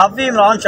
صحافی عمران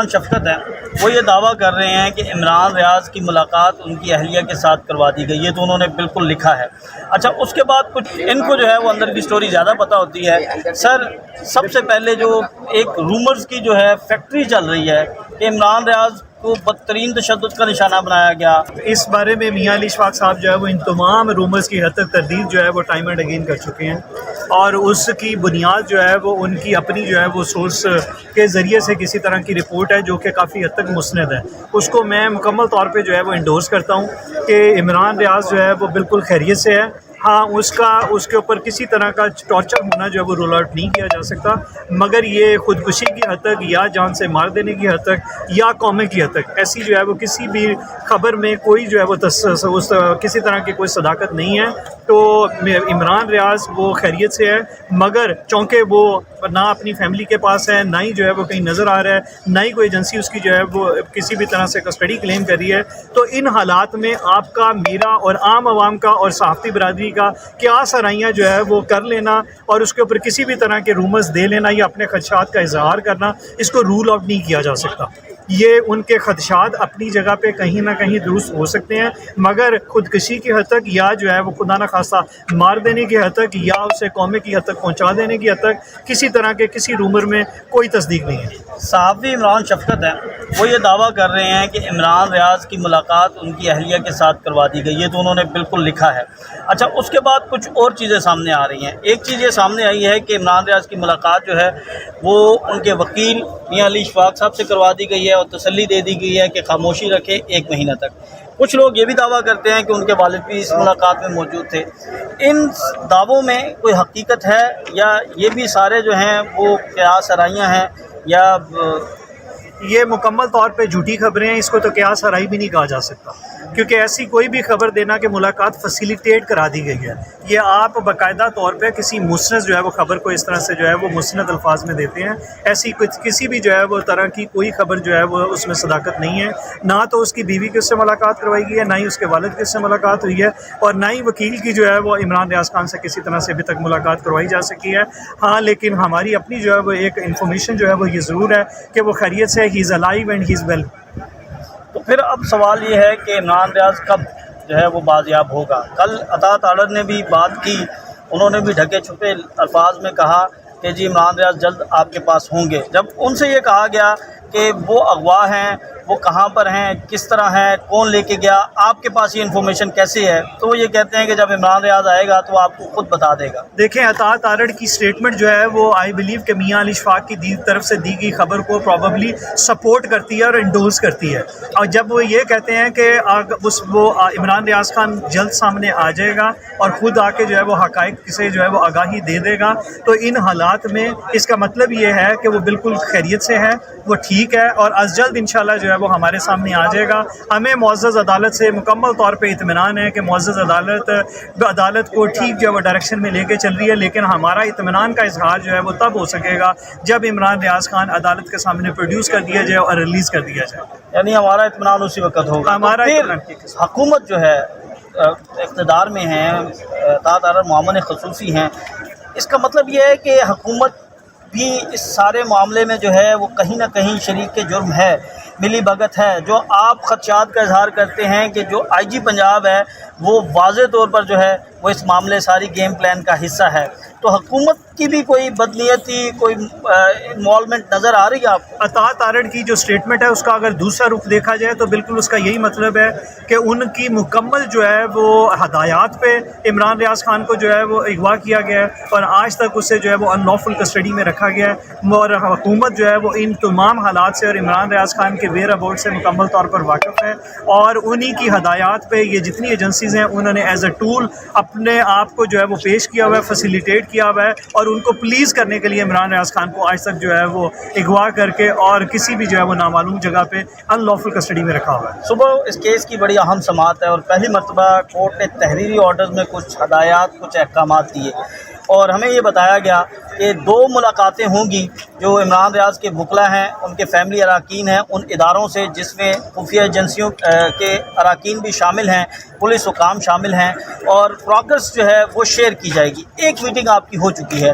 شفقت ہیں وہ یہ دعویٰ کر رہے ہیں کہ عمران ریاض کی ملاقات ان کی اہلیہ کے ساتھ کروا دی گئی ہے، تو انہوں نے بالکل لکھا ہے۔ اچھا، اس کے بعد کچھ ان کو جو ہے وہ اندر کی سٹوری زیادہ پتہ ہوتی ہے۔ سر، سب سے پہلے جو ایک رومرز کی جو ہے فیکٹری چل رہی ہے کہ عمران ریاض کو بدترین تشدد کا نشانہ بنایا گیا، اس بارے میں میاں علی اشفاق صاحب جو ہے وہ ان تمام رومرز کی حد تک تردید جو ہے وہ ٹائم اینڈ اگین کر چکے ہیں، اور اس کی بنیاد جو ہے وہ ان کی اپنی جو ہے وہ سورس کے ذریعے سے کسی طرح کی رپورٹ ہے جو کہ کافی حد تک مستند ہے۔ اس کو میں مکمل طور پہ جو ہے وہ انڈورس کرتا ہوں کہ عمران ریاض جو ہے وہ بالکل خیریت سے ہے۔ ہاں، اس کے اوپر کسی طرح کا ٹارچر ہونا جو ہے وہ رول آؤٹ نہیں کیا جا سکتا، مگر یہ خودکشی کی حد تک یا جان سے مار دینے کی حد تک یا قومے کی حد تک ایسی جو ہے وہ کسی بھی خبر میں کوئی جو ہے وہ کسی طرح کی کوئی صداقت نہیں ہے۔ تو عمران ریاض وہ خیریت سے ہے، مگر چونکہ وہ نہ اپنی فیملی کے پاس ہے، نہ ہی جو ہے وہ کہیں نظر آ رہا ہے، نہ ہی کوئی ایجنسی اس کی جو ہے وہ کسی بھی طرح سے کسٹڈی کلیم کر رہی ہے، تو ان حالات میں آپ کا، میرا اور عام عوام کا اور صحافتی برادری کا کیا سرائیاں جو ہے وہ کر لینا اور اس کے اوپر کسی بھی طرح کے رومرز دے لینا یا اپنے خدشات کا اظہار کرنا، اس کو رول آؤٹ نہیں کیا جا سکتا۔ یہ ان کے خدشات اپنی جگہ پہ کہیں نہ کہیں درست ہو سکتے ہیں، مگر خودکشی کی حد تک یا جو ہے وہ خدا نہ خواستہ مار دینے کی حد تک یا اسے قومے کی حد تک پہنچا دینے کی حد تک کسی طرح کے کسی رومر میں کوئی تصدیق نہیں ہے۔ صحافی عمران شفقت ہیں وہ یہ دعویٰ کر رہے ہیں کہ عمران ریاض کی ملاقات ان کی اہلیہ کے ساتھ کروا دی گئی ہے، تو انہوں نے بالکل لکھا ہے۔ اچھا، اس کے بعد کچھ اور چیزیں سامنے آ رہی ہیں۔ ایک چیز یہ سامنے آئی ہے کہ عمران ریاض کی ملاقات جو ہے وہ ان کے وکیل میاں علی اشفاق صاحب سے کروا دی گئی ہے اور تسلی دے دی گئی ہے کہ خاموشی رکھے 1 مہینہ تک۔ کچھ لوگ یہ بھی دعویٰ کرتے ہیں کہ ان کے والد بھی اس ملاقات میں موجود تھے۔ ان دعووں میں کوئی حقیقت ہے یا یہ بھی سارے جو ہیں وہ قیاس آرائیاں ہیں یا یہ مکمل طور پہ جھوٹی خبریں ہیں، اس کو تو قیاس آرائی بھی نہیں کہا جا سکتا، کیونکہ ایسی کوئی بھی خبر دینا کہ ملاقات فیسیلیٹیٹ کرا دی گئی ہے، یہ آپ باقاعدہ طور پہ کسی مستند جو ہے وہ خبر کو اس طرح سے جو ہے وہ مستند الفاظ میں دیتے ہیں۔ ایسی کسی بھی جو ہے وہ طرح کی کوئی خبر جو ہے وہ اس میں صداقت نہیں ہے، نہ تو اس کی بیوی کی اس سے ملاقات کروائی گئی ہے، نہ ہی اس کے والد کی اس سے ملاقات ہوئی ہے، اور نہ ہی وکیل کی جو ہے وہ عمران ریاض خان سے کسی طرح سے ابھی تک ملاقات کروائی جا سکی ہے۔ ہاں، لیکن ہماری اپنی جو ہے وہ ایک انفارمیشن جو ہے وہ یہ ضرور ہے کہ وہ خیریت سے he is alive and he is well. تو پھر اب سوال یہ ہے کہ عمران ریاض کب جو ہے وہ بازیاب ہوگا؟ کل اطاعت آرڈر نے بھی بات کی، انہوں نے بھی ڈھکے چھپے الفاظ میں کہا کہ جی عمران ریاض جلد آپ کے پاس ہوں گے۔ جب ان سے یہ کہا گیا کہ وہ اغوا ہیں، وہ کہاں پر ہیں، کس طرح ہیں، کون لے کے گیا، آپ کے پاس یہ انفارمیشن کیسے ہے؟ تو وہ یہ کہتے ہیں کہ جب عمران ریاض آئے گا تو آپ کو خود بتا دے گا۔ دیکھیں، اطاعت آرڈر کی سٹیٹمنٹ جو ہے وہ آئی بلیو کہ میاں علی اشفاق کی طرف سے دی گئی خبر کو پروبیبلی سپورٹ کرتی ہے اور انڈورس کرتی ہے، اور جب وہ یہ کہتے ہیں کہ وہ عمران ریاض خان جلد سامنے آ جائے گا اور خود آ کے جو ہے وہ حقائق سے جو ہے وہ آگاہی دے دے گا، تو ان حالات میں اس کا مطلب یہ ہے کہ وہ بالکل خیریت سے ہے، وہ ٹھیک ہے، اور از جلد انشاءاللہ جو ہے وہ ہمارے سامنے آ جائے گا۔ ہمیں معزز عدالت سے مکمل طور پہ اطمینان ہے کہ معزز عدالت کو ٹھیک جو ہے وہ ڈائریکشن میں لے کے چل رہی ہے، لیکن ہمارا اطمینان کا اظہار جو ہے وہ تب ہو سکے گا جب عمران ریاض خان عدالت کے سامنے پروڈیوس کر دیا جائے اور ریلیز کر دیا جائے، یعنی ہمارا اطمینان اسی وقت ہوگا۔ ہمارا پھر حکومت جو ہے اقتدار میں ہے، اطاعت آرڈر معاملے خصوصی ہیں، اس کا مطلب یہ ہے کہ حکومت بھی اس سارے معاملے میں جو ہے وہ کہیں نہ کہیں شریک جرم ہے، ملی بھگت ہے۔ جو آپ خدشات کا اظہار کرتے ہیں کہ جو آئی جی پنجاب ہے وہ واضح طور پر جو ہے وہ اس معاملے ساری گیم پلان کا حصہ ہے، تو حکومت کی بھی کوئی بدنیتی، کوئی انوالومنٹ نظر آ رہی ہے آپ کو؟ اطاعت آرڈر کی جو سٹیٹمنٹ ہے اس کا اگر دوسرا رخ دیکھا جائے تو بالکل اس کا یہی مطلب ہے کہ ان کی مکمل جو ہے وہ ہدایات پہ عمران ریاض خان کو جو ہے وہ اغوا کیا گیا ہے اور آج تک اسے جو ہے وہ ان لافل کسٹڈی میں رکھا گیا ہے، اور حکومت جو ہے وہ ان تمام حالات سے اور عمران ریاض خان کے ویئر اباؤٹ سے مکمل طور پر واقف ہے، اور انہی کی ہدایات پہ یہ جتنی ایجنسیز ہیں انہوں نے ایز اے ٹول اپنے آپ کو جو ہے وہ پیش کیا ہوا ہے، فیسیلیٹیٹ کیا ہوا ہے، اور ان کو پلیز کرنے کے لیے عمران ریاض خان کو آج تک جو ہے وہ اغوا کر کے اور کسی بھی جو ہے وہ نامعلوم جگہ پہ ان لافل کسٹڈی میں رکھا ہوا ہے۔ صبح اس کیس کی بڑی اہم سماعت ہے اور پہلی مرتبہ کورٹ نے تحریری آرڈرز میں کچھ ہدایات، کچھ احکامات دیے، اور ہمیں یہ بتایا گیا کہ 2 ملاقاتیں ہوں گی جو عمران ریاض کے وکلا ہیں، ان کے فیملی اراکین ہیں، ان اداروں سے جس میں خفیہ ایجنسیوں کے اراکین بھی شامل ہیں، پولیس حکام شامل ہیں، اور پروگرس جو ہے وہ شیئر کی جائے گی۔ ایک میٹنگ آپ کی ہو چکی ہے،